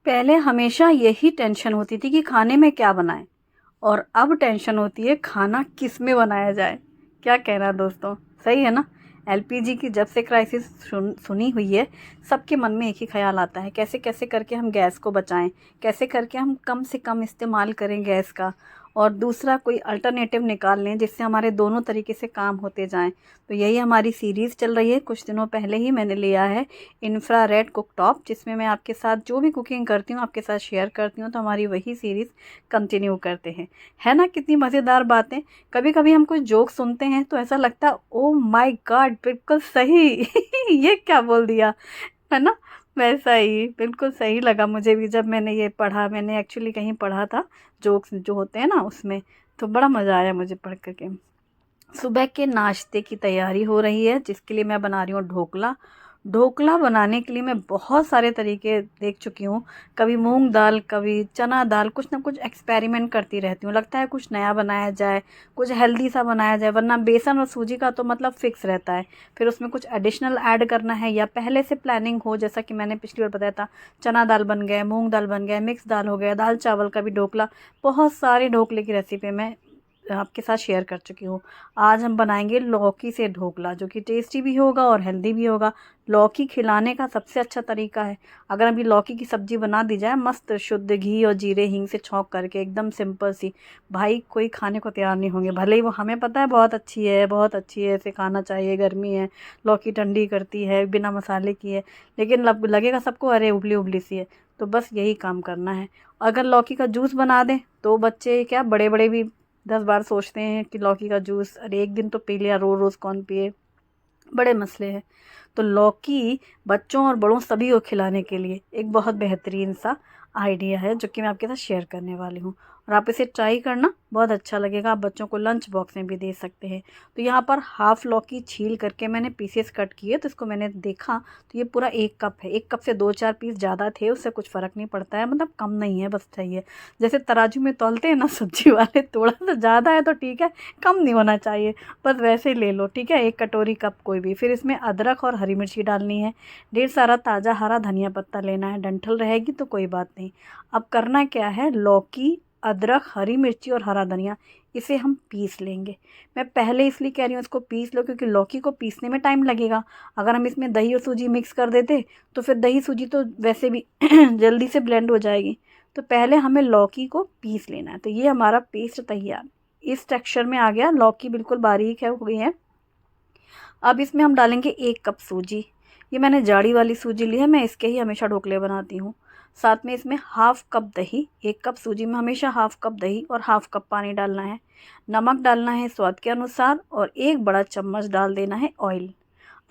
पहले हमेशा यही टेंशन होती थी कि खाने में क्या बनाएं, और अब टेंशन होती है खाना किस में बनाया जाए। क्या कहना दोस्तों, सही है ना। एलपीजी की जब से क्राइसिस सुनी हुई है, सबके मन में एक ही ख्याल आता है, कैसे कैसे करके हम गैस को बचाएं, कैसे करके हम कम से कम इस्तेमाल करें गैस का, और दूसरा कोई अल्टरनेटिव निकाल लें जिससे हमारे दोनों तरीके से काम होते जाएं। तो यही हमारी सीरीज़ चल रही है। कुछ दिनों पहले ही मैंने लिया है इंफ्रारेड कुकटॉप, जिसमें मैं आपके साथ जो भी कुकिंग करती हूँ आपके साथ शेयर करती हूँ। तो हमारी वही सीरीज़ कंटिन्यू करते हैं। है ना कितनी मज़ेदार बातें। कभी कभी हम कोई जोक सुनते हैं तो ऐसा लगता है ओ माय गॉड, बिल्कुल सही ये क्या बोल दिया, है ना। वैसा ही बिल्कुल सही लगा मुझे भी जब मैंने ये पढ़ा। मैंने एक्चुअली कहीं पढ़ा था जोक्स जो होते हैं ना उसमें, तो बड़ा मज़ा आया मुझे पढ़ करके। सुबह के नाश्ते की तैयारी हो रही है, जिसके लिए मैं बना रही हूँ ढोकला। ढोकला बनाने के लिए मैं बहुत सारे तरीके देख चुकी हूँ। कभी मूंग दाल, कभी चना दाल, कुछ ना कुछ एक्सपेरिमेंट करती रहती हूँ। लगता है कुछ नया बनाया जाए, कुछ हेल्दी सा बनाया जाए, वरना बेसन और सूजी का तो मतलब फिक्स रहता है। फिर उसमें कुछ एडिशनल ऐड करना है या पहले से प्लानिंग हो, जैसा कि मैंने पिछली बार बताया था। चना दाल बन गए, मूंग दाल बन गए, मिक्स दाल हो गया, दाल चावल का भी ढोकला। बहुत सारे ढोकले की रेसिपी मैं आपके साथ शेयर कर चुकी हूँ। आज हम बनाएंगे लौकी से ढोकला, जो कि टेस्टी भी होगा और हेल्दी भी होगा। लौकी खिलाने का सबसे अच्छा तरीका है, अगर अभी लौकी की सब्जी बना दी जाए मस्त शुद्ध घी और जीरे हींग से छौंक करके, एकदम सिंपल सी, भाई कोई खाने को तैयार नहीं होंगे। भले ही वो हमें पता है बहुत अच्छी है, बहुत अच्छी है, इसे खाना चाहिए, गर्मी है, लौकी ठंडी करती है, बिना मसाले की है, लेकिन लगेगा सबको अरे उबली उबली सी है। तो बस यही काम करना है। अगर लौकी का जूस बना दें तो बच्चे क्या, बड़े बड़े भी 10 बार सोचते हैं कि लौकी का जूस, अरे एक दिन तो पी लिया, रोज़ रोज़ कौन पिए, बड़े मसले हैं। तो लौकी बच्चों और बड़ों सभी को खिलाने के लिए एक बहुत बेहतरीन सा आइडिया है, जो कि मैं आपके साथ शेयर करने वाली हूँ। और आप इसे ट्राई करना, बहुत अच्छा लगेगा। आप बच्चों को लंच बॉक्स में भी दे सकते हैं। तो यहाँ पर हाफ लौकी छील करके मैंने पीसेस कट किए, तो इसको मैंने देखा तो ये पूरा 1 कप है। 1 कप से 2-4 पीस ज़्यादा थे, उससे कुछ फ़र्क नहीं पड़ता है, मतलब कम नहीं है, बस सही है। जैसे तराजू में तौलते हैं ना सब्जी वाले, थोड़ा सा ज़्यादा है तो ठीक है, कम नहीं होना चाहिए, बस वैसे ही ले लो, ठीक है। 1 कटोरी कप कोई भी। फिर इसमें अदरक और हरी मिर्ची डालनी है। ढेर सारा ताज़ा हरा धनिया पत्ता लेना है, डंठल रहेगी तो कोई बात नहीं। अब करना क्या है, लौकी, अदरक, हरी मिर्ची और हरा धनिया, इसे हम पीस लेंगे। मैं पहले इसलिए कह रही हूँ इसको पीस लो, क्योंकि लौकी को पीसने में टाइम लगेगा। अगर हम इसमें दही और सूजी मिक्स कर देते तो फिर दही सूजी तो वैसे भी जल्दी से ब्लेंड हो जाएगी। तो पहले हमें लौकी को पीस लेना है। तो ये हमारा पेस्ट तैयार इस टेक्सचर में आ गया। लौकी बिल्कुल बारीक है, हो गई है। अब इसमें हम डालेंगे 1 कप सूजी। ये मैंने जाड़ी वाली सूजी ली है, मैं इसके ही हमेशा ढोकले बनाती हूँ। साथ में इसमें हाफ कप दही, 1 कप सूजी में हमेशा हाफ कप दही और हाफ कप पानी डालना है। नमक डालना है स्वाद के अनुसार, और 1 बड़ा चम्मच डाल देना है ऑयल।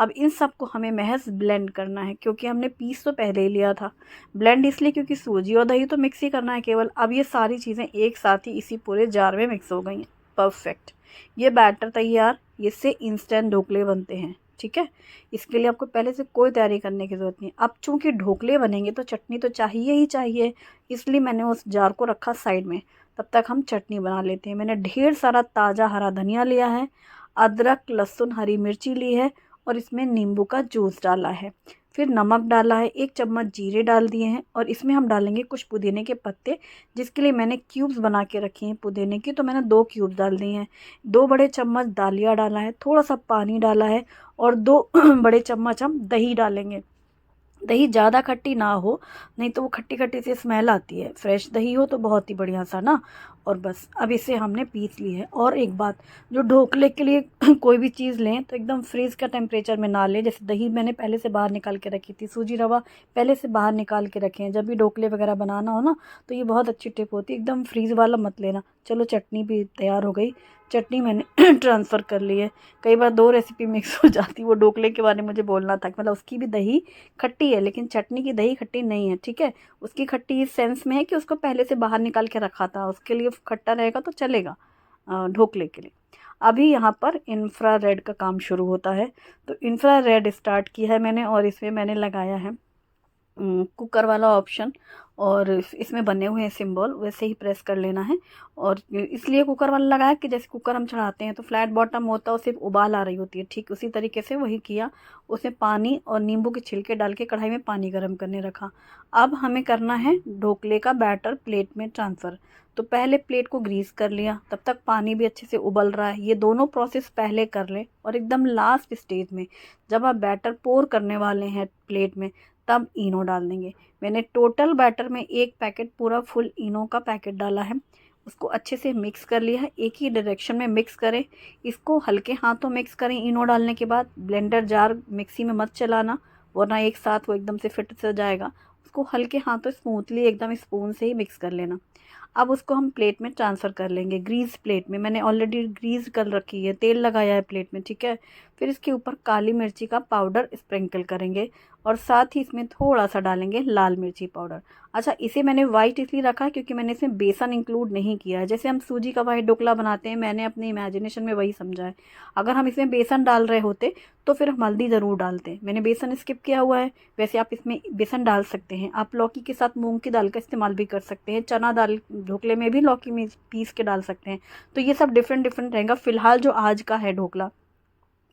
अब इन सब को हमें महज ब्लेंड करना है, क्योंकि हमने पीस तो पहले ही लिया था। ब्लेंड इसलिए क्योंकि सूजी और दही तो मिक्स ही करना है केवल। अब ये सारी चीज़ें एक साथ ही इसी पूरे जार में मिक्स हो गई हैं। परफेक्ट, ये बैटर तैयार। इससे इंस्टेंट ढोकले बनते हैं, ठीक है। इसके लिए आपको पहले से कोई तैयारी करने की ज़रूरत नहीं। अब चूँकि ढोकले बनेंगे तो चटनी तो चाहिए ही चाहिए, इसलिए मैंने उस जार को रखा साइड में। तब तक हम चटनी बना लेते हैं। मैंने ढेर सारा ताज़ा हरा धनिया लिया है, अदरक, लहसुन, हरी मिर्ची ली है, और इसमें नींबू का जूस डाला है। फिर नमक डाला है, 1 चम्मच जीरे डाल दिए हैं, और इसमें हम डालेंगे कुछ पुदीने के पत्ते, जिसके लिए मैंने क्यूब्स बना के रखे हैं पुदीने की, तो मैंने 2 क्यूब्स डाल दिए हैं। 2 बड़े चम्मच दालिया डाला है, थोड़ा सा पानी डाला है, और 2 बड़े चम्मच हम दही डालेंगे। दही ज़्यादा खट्टी ना हो, नहीं तो वो खट्टी खट्टी सी स्मेल आती है। फ्रेश दही हो तो बहुत ही बढ़िया सा ना। और बस अब इसे हमने पीस ली है। और एक बात, जो ढोकले के लिए कोई भी चीज़ लें तो एकदम फ्रीज़ का टेम्परेचर में ना लें। जैसे दही मैंने पहले से बाहर निकाल के रखी थी, सूजी रवा पहले से बाहर निकाल के रखे हैं। जब भी ढोकले वगैरह बनाना हो ना, तो ये बहुत अच्छी टिप होती है, एकदम फ्रीज़ वाला मत लेना। चलो चटनी भी तैयार हो गई। चटनी मैंने ट्रांसफ़र कर ली है। कई बार 2 रेसिपी मिक्स हो जाती, वो ढोकले के बारे में मुझे बोलना था, मतलब उसकी भी दही खट्टी है, लेकिन चटनी की दही खट्टी नहीं है, ठीक है। उसकी खट्टी इस सेंस में है कि उसको पहले से बाहर निकाल के रखा था, उसके लिए खट्टा रहेगा तो चलेगा ढोकले के लिए। अभी यहाँ पर इंफ्रारेड का काम शुरू होता है। तो इंफ्रारेड स्टार्ट किया है मैंने, और इसमें मैंने लगाया है कुकर वाला ऑप्शन और इसमें बने हुए हैं सिंबल, वैसे ही प्रेस कर लेना है। और इसलिए कुकर वाला लगाया कि जैसे कुकर हम चढ़ाते हैं तो फ्लैट बॉटम होता है और सिर्फ उबाल आ रही होती है, ठीक उसी तरीके से वही किया। उसमें पानी और नींबू के छिलके डाल के कढ़ाई में पानी गर्म करने रखा। अब हमें करना है ढोकले का बैटर प्लेट में ट्रांसफ़र। तो पहले प्लेट को ग्रीस कर लिया, तब तक पानी भी अच्छे से उबल रहा है। ये दोनों प्रोसेस पहले कर लें और एकदम लास्ट स्टेज में जब आप बैटर पोर करने वाले हैं प्लेट में, तब इनो डाल देंगे। मैंने टोटल बैटर में 1 पैकेट पूरा फुल इनो का पैकेट डाला है। उसको अच्छे से मिक्स कर लिया है, एक ही डायरेक्शन में मिक्स करें। इसको हल्के हाथों मिक्स करें इनो डालने के बाद। ब्लेंडर जार मिक्सी में मत चलाना, वरना एक साथ वो एकदम से फिट से जाएगा। उसको हल्के हाथों स्मूथली एकदम स्पून से ही मिक्स कर लेना। अब उसको हम प्लेट में ट्रांसफ़र कर लेंगे, ग्रीस प्लेट में। मैंने ऑलरेडी ग्रीस कर रखी है, तेल लगाया है प्लेट में, ठीक है। फिर इसके ऊपर काली मिर्ची का पाउडर स्प्रिंकल करेंगे और साथ ही इसमें थोड़ा सा डालेंगे लाल मिर्ची पाउडर। अच्छा, इसे मैंने वाइट इसलिए रखा क्योंकि मैंने इसमें बेसन इंक्लूड नहीं किया है। जैसे हम सूजी का वाइट ढोकला बनाते हैं, मैंने अपने इमेजिनेशन में वही समझा है। अगर हम इसमें बेसन डाल रहे होते तो फिर हम हल्दी ज़रूर डालते। मैंने बेसन स्किप किया हुआ है। वैसे आप इसमें बेसन डाल सकते हैं। आप लौकी के साथ मूंग की दाल का इस्तेमाल भी कर सकते हैं। चना दाल ढोकले में भी लौकी में पीस के डाल सकते हैं। तो ये सब डिफरेंट डिफरेंट रहेगा। फ़िलहाल जो आज का है ढोकला,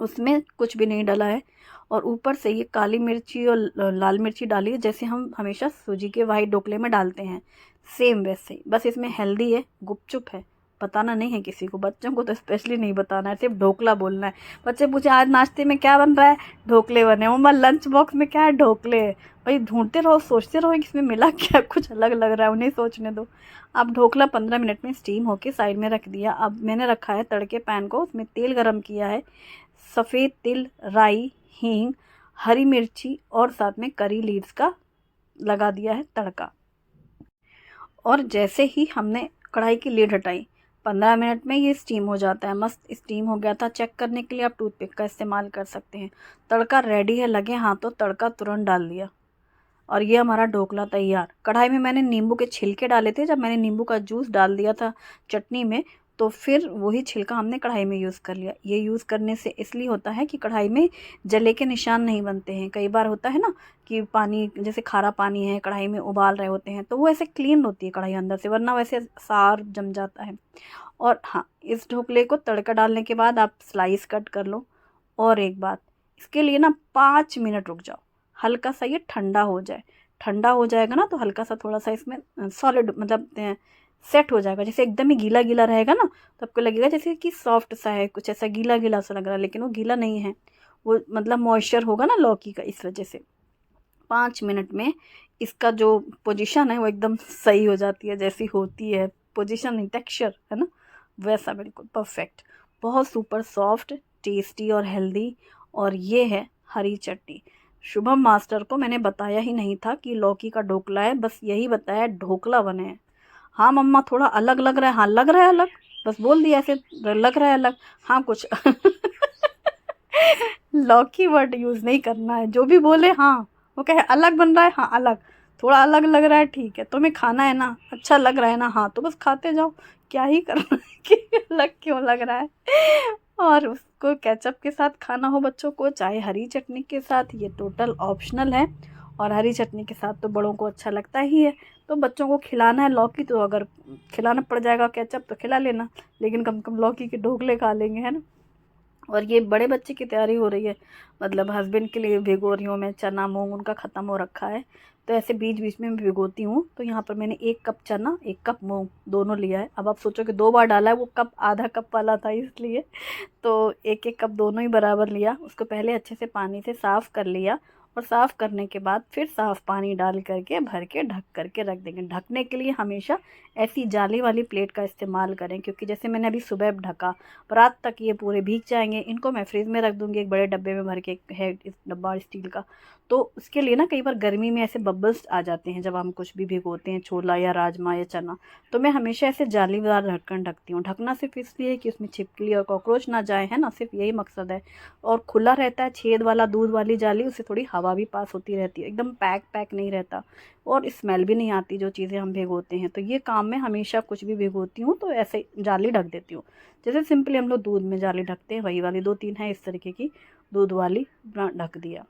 उसमें कुछ भी नहीं डाला है। और ऊपर से ये काली मिर्ची और लाल मिर्ची डाली है, जैसे हम हमेशा सूजी के वाइट ढोकले में डालते हैं, सेम वैसे ही। बस इसमें हेल्दी है, गुपचुप है। बताना नहीं है किसी को, बच्चों को तो स्पेशली नहीं बताना है, सिर्फ ढोकला बोलना है। बच्चे पूछे आज नाश्ते में क्या बन रहा है, ढोकले बने। मम्मा लंच बॉक्स में क्या है, ढोकले है। भाई ढूंढते रहो, सोचते रहो कि इसमें मिला क्या, कुछ अलग लग रहा है, उन्हें सोचने दो। अब ढोकला 15 मिनट में स्टीम होके साइड में रख दिया। अब मैंने रखा है तड़के पैन को, उसमें तेल गरम किया है। सफ़ेद तिल, राई, हींग, हरी मिर्ची और साथ में करी लीव्स का लगा दिया है तड़का। और जैसे ही हमने कढ़ाई की लीड हटाई, 15 मिनट में ये स्टीम हो जाता है। मस्त स्टीम हो गया था। चेक करने के लिए आप टूथपिक का इस्तेमाल कर सकते हैं। तड़का रेडी है, लगे हाथों तड़का तुरंत डाल दिया और ये हमारा ढोकला तैयार। कढ़ाई में मैंने नींबू के छिलके डाले थे, जब मैंने नींबू का जूस डाल दिया था चटनी में, तो फिर वही छिलका हमने कढ़ाई में यूज़ कर लिया। ये यूज़ करने से इसलिए होता है कि कढ़ाई में जले के निशान नहीं बनते हैं। कई बार होता है ना कि पानी, जैसे खारा पानी है, कढ़ाई में उबाल रहे होते हैं, तो वो ऐसे क्लीन होती है कढ़ाई अंदर से, वरना वैसे सार जम जाता है। और हाँ, इस ढोकले को तड़का डालने के बाद आप स्लाइस कट कर लो। और एक बात, इसके लिए ना 5 मिनट रुक जाओ, हल्का सा ये ठंडा हो जाए। ठंडा हो जाएगा ना तो हल्का सा थोड़ा सा इसमें सॉलिड मतलब सेट हो जाएगा। जैसे एकदम ही गीला गीला रहेगा ना तो आपको लगेगा जैसे कि सॉफ्ट सा है, कुछ ऐसा गीला गीला सा लग रहा है, लेकिन वो गीला नहीं है। वो मतलब मॉइस्चर होगा ना लौकी का, इस वजह से 5 मिनट में इसका जो पोजीशन है वो एकदम सही हो जाती है, जैसी होती है पोजीशन नहीं, टेक्सचर है ना, वैसा बिल्कुल परफेक्ट। बहुत सुपर सॉफ्ट, टेस्टी और हेल्दी। और ये है हरी चटनी। शुभम मास्टर को मैंने बताया ही नहीं था कि लौकी का ढोकला है, बस यही बताया ढोकला बने हैं। हाँ मम्मा थोड़ा अलग लग रहा है, हाँ लग रहा है अलग, बस बोल दिया ऐसे, लग रहा है अलग, हाँ कुछ लौकी वर्ड यूज़ नहीं करना है। जो भी बोले हाँ, वो कहे अलग बन रहा है, हाँ अलग, थोड़ा अलग लग रहा है, ठीक है, तुम्हें खाना है ना, अच्छा लग रहा है ना, हाँ तो बस खाते जाओ, क्या ही करना है कि अलग क्यों लग रहा है। और उसको केचप के साथ खाना हो बच्चों को, चाहे हरी चटनी के साथ, ये टोटल ऑप्शनल है। और हरी चटनी के साथ तो बड़ों को अच्छा लगता ही है। तो बच्चों को खिलाना है लौकी, तो अगर खिलाना पड़ जाएगा केचप तो खिला लेना, लेकिन कम कम लौकी के ढोकले खा लेंगे, है ना। और ये बड़े बच्चे की तैयारी हो रही है, मतलब हस्बैंड के लिए भिगो रही हूँ मैं चना मूंग, उनका ख़त्म हो रखा है, तो ऐसे बीच बीच में भिगोती हूँ। तो यहाँ पर मैंने 1 कप चना 1 कप मूंग दोनों लिया है। अब आप सोचो कि 2 बार डाला है, वो कप आधा कप वाला था इसलिए, तो 1 1 कप दोनों ही बराबर लिया। उसको पहले अच्छे से पानी से साफ़ कर लिया और साफ़ करने के बाद फिर साफ़ पानी डाल करके भर के ढक करके रख देंगे। ढकने के लिए हमेशा ऐसी जाली वाली प्लेट का इस्तेमाल करें, क्योंकि जैसे मैंने अभी सुबह ढका, रात तक ये पूरे भीग जाएंगे। इनको मैं फ्रिज में रख दूँगी, एक बड़े डब्बे में भर के है इस डब्बा स्टील का। तो उसके लिए ना कई बार गर्मी में ऐसे बबल्स आ जाते हैं जब हम कुछ भी भिगोते हैं, छोला या राजमा या चना, तो मैं हमेशा ऐसे जालीदार ढक्कन ढकती हूँ। ढकना सिर्फ इसलिए कि उसमें छिपकली और कॉकरोच ना जाए, है ना, सिर्फ यही मकसद है। और खुला रहता है, छेद वाला दूध वाली जाली, उससे थोड़ी हवा भी पास होती रहती है, एकदम पैक पैक नहीं रहता और स्मेल भी नहीं आती जो चीज़ें हम भिगोते हैं। तो ये काम में हमेशा कुछ भी भिगोती हूँ तो ऐसे जाली ढक देती हूँ। जैसे सिंपली हम लोग दूध में जाली ढकते हैं, वही वाली 2 3 है इस तरीके की दूध वाली ढक दिया।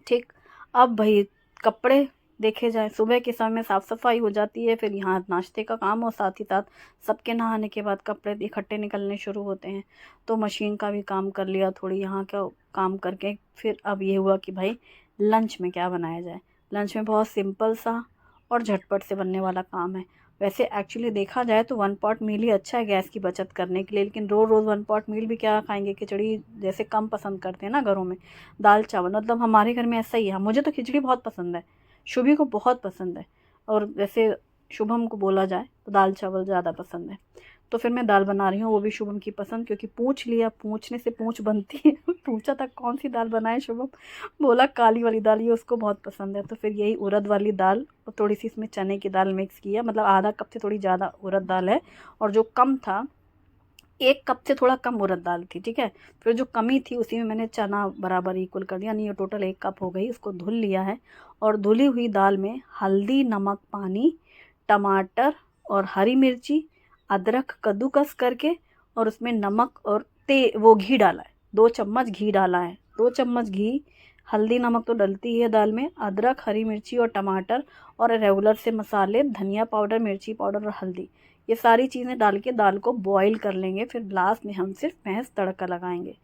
ठीक, अब भाई कपड़े देखे जाए, सुबह के समय में साफ़ सफाई हो जाती है, फिर यहाँ नाश्ते का काम और साथ ही साथ सबके नहाने के बाद कपड़े इकट्ठे निकलने शुरू होते हैं। तो मशीन का भी काम कर लिया, थोड़ी यहाँ का काम करके फिर अब ये हुआ कि भाई लंच में क्या बनाया जाए। लंच में बहुत सिंपल सा और झटपट से बनने वाला काम है। वैसे एक्चुअली देखा जाए तो वन पॉट मील ही अच्छा है गैस की बचत करने के लिए, लेकिन रोज़ रोज़ वन पॉट मील भी क्या खाएंगे, खिचड़ी जैसे कम पसंद करते हैं ना घरों में। दाल चावल मतलब हमारे घर में ऐसा ही है, मुझे तो खिचड़ी बहुत पसंद है, शुभी को बहुत पसंद है, और वैसे शुभम को बोला जाए तो दाल चावल ज़्यादा पसंद है। तो फिर मैं दाल बना रही हूँ, वो भी शुभम की पसंद, क्योंकि पूछ लिया, पूछने से पूछ बनती है पूछा था कौन सी दाल बनाए शुभम, बोला काली वाली दाल, ये उसको बहुत पसंद है। तो फिर यही उड़द वाली दाल और थोड़ी सी इसमें चने की दाल मिक्स किया, मतलब आधा कप से थोड़ी ज़्यादा उड़द दाल है, और जो कम था 1 कप से थोड़ा कम उड़द दाल थी, ठीक है। फिर जो कमी थी उसी में मैंने चना बराबर इक्वल कर दिया, यानी ये टोटल 1 कप हो गई। उसको धुल लिया है, और धुली हुई दाल में हल्दी, नमक, पानी, टमाटर और हरी मिर्ची, अदरक कद्दूकस करके, और उसमें नमक और वो घी डाला है, 2 चम्मच घी डाला है, 2 चम्मच घी। हल्दी नमक तो डलती ही है दाल में, अदरक, हरी मिर्ची और टमाटर, और रेगुलर से मसाले, धनिया पाउडर, मिर्ची पाउडर और हल्दी, ये सारी चीज़ें डाल के दाल को बॉईल कर लेंगे। फिर लास्ट में हम सिर्फ महज तड़का लगाएंगे।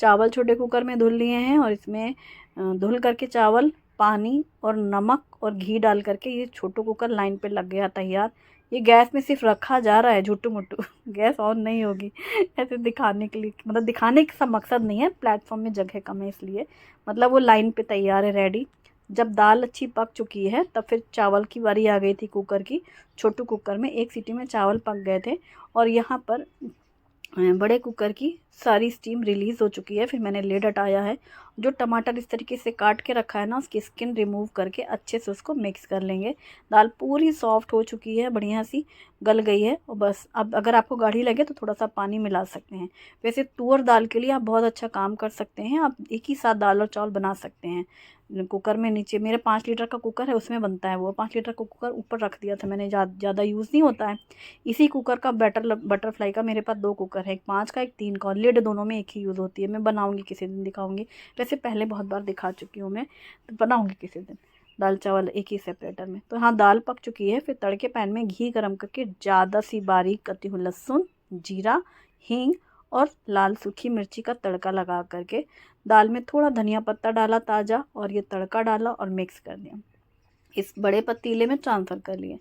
चावल छोटे कुकर में धुल लिए हैं, और इसमें धुल करके चावल, पानी और नमक और घी डाल करके ये छोटू कुकर लाइन पे लग गया तैयार। ये गैस में सिर्फ रखा जा रहा है झुट्टू मुट्टू गैस ऑन नहीं होगी ऐसे दिखाने के लिए, मतलब दिखाने का मकसद नहीं है, प्लेटफॉर्म में जगह कम है इसलिए, मतलब वो लाइन पे तैयार है रेडी। जब दाल अच्छी पक चुकी है तब फिर चावल की बारी आ गई थी कुकर की। छोटू कुकर में 1 सीटी में चावल पक गए थे, और यहाँ पर बड़े कुकर की सारी स्टीम रिलीज़ हो चुकी है। फिर मैंने लिड हटाया है, जो टमाटर इस तरीके से काट के रखा है ना, उसकी स्किन रिमूव करके अच्छे से उसको मिक्स कर लेंगे। दाल पूरी सॉफ्ट हो चुकी है, बढ़िया सी गल गई है, और बस अब अगर आपको गाढ़ी लगे तो थोड़ा सा पानी मिला सकते हैं। वैसे तुअर दाल के लिए आप बहुत अच्छा काम कर सकते हैं, आप एक ही साथ दाल और चावल बना सकते हैं। कुकर में नीचे मेरे 5 लीटर का कुकर है, उसमें बनता है वो, 5 लीटर का कुकर ऊपर रख दिया था मैंने, ज़्यादा यूज़ नहीं होता है। इसी कुकर का बटरफ्लाई का मेरे पास 2 कुकर है, एक 5 का एक 3 का, और लिड दोनों में एक ही यूज़ होती है। मैं बनाऊंगी किसी दिन, दिखाऊंगी, वैसे पहले बहुत बार दिखा चुकी हूँ मैं, तो बनाऊंगी किसी दिन दाल चावल एक ही सेपरेटर में। तो हाँ, दाल पक चुकी है। फिर तड़के पैन में घी गरम करके ज़्यादा सी बारीक कटी हुई लहसुन, जीरा, हींग और लाल सूखी मिर्ची का तड़का लगा करके दाल में थोड़ा धनिया पत्ता डाला ताज़ा, और ये तड़का डाला और मिक्स कर दिया। इस बड़े पतीले में ट्रांसफ़र कर लिए।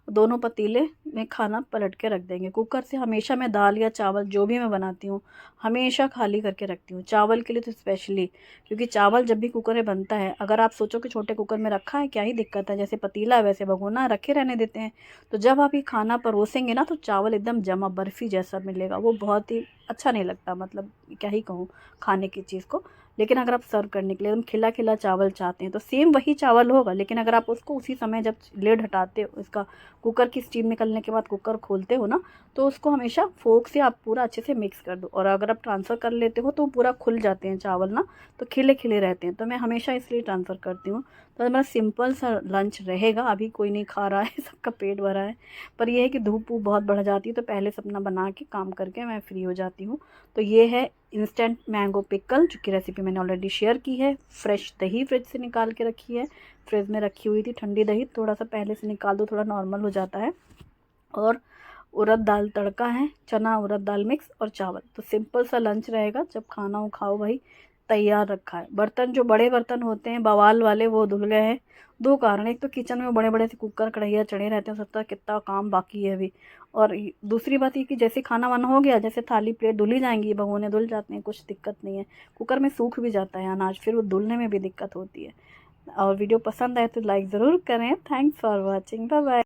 दोनों पतीले में खाना पलट के रख देंगे। कुकर से हमेशा मैं दाल या चावल जो भी मैं बनाती हूँ हमेशा खाली करके रखती हूँ, चावल के लिए तो स्पेशली, क्योंकि चावल जब भी कुकर में बनता है, अगर आप सोचो कि छोटे कुकर में रखा है क्या ही दिक्कत है, जैसे पतीला है वैसे भगोना रखे रहने देते हैं, तो जब आप ये खाना परोसेंगे ना तो चावल एकदम जमा बर्फ़ी जैसा मिलेगा, वो बहुत ही अच्छा नहीं लगता, मतलब क्या ही कहूँ खाने की चीज़ को। लेकिन अगर आप सर्व करने के लिए एकदम खिला खिला चावल चाहते हैं तो सेम वही चावल होगा, लेकिन अगर आप उसको उसी समय जब लिड हटाते हो, इसका कुकर की स्टीम निकलने के बाद कुकर खोलते हो ना, तो उसको हमेशा फोक से आप पूरा अच्छे से मिक्स कर दो, और अगर आप ट्रांसफ़र कर लेते हो तो पूरा खुल जाते हैं चावल ना, तो खिले खिले रहते हैं। तो मैं हमेशा इसलिए ट्रांसफ़र करती हूँ। तो मेरा सिंपल सा लंच रहेगा, अभी कोई नहीं खा रहा है सबका पेट भरा है, पर यह है कि धूप वूप बहुत बढ़ जाती है, तो पहले से अपना बना के काम करके मैं फ्री हो जाती हूँ। तो ये है इंस्टेंट मैंगो पिकल, जो कि रेसिपी मैंने ऑलरेडी शेयर की है। फ्रेश दही फ्रिज से निकाल के रखी है, फ्रिज में रखी हुई थी ठंडी दही, थोड़ा सा पहले से निकाल दो, थोड़ा नॉर्मल हो जाता है। और उड़द दाल तड़का है, चना उड़द दाल मिक्स और चावल। तो सिंपल सा लंच रहेगा, जब खाना हो खाओ भाई, तैयार रखा है। बर्तन जो बड़े बर्तन होते हैं बवाल वाले वो धुल गए हैं, 2 कारण, एक तो किचन में बड़े बड़े से कुकर कढ़ैया चढ़े रहते हैं, सबका कितना काम बाकी है अभी, और दूसरी बात ये कि जैसे खाना वाना हो गया, जैसे थाली प्लेट धुली जाएंगी, भगोने धुल जाते हैं, कुछ दिक्कत नहीं है। कुकर में सूख भी जाता है अनाज, फिर वो धुलने में भी दिक्कत होती है। और वीडियो पसंद आए तो लाइक ज़रूर करें। Thanks for watching, bye bye.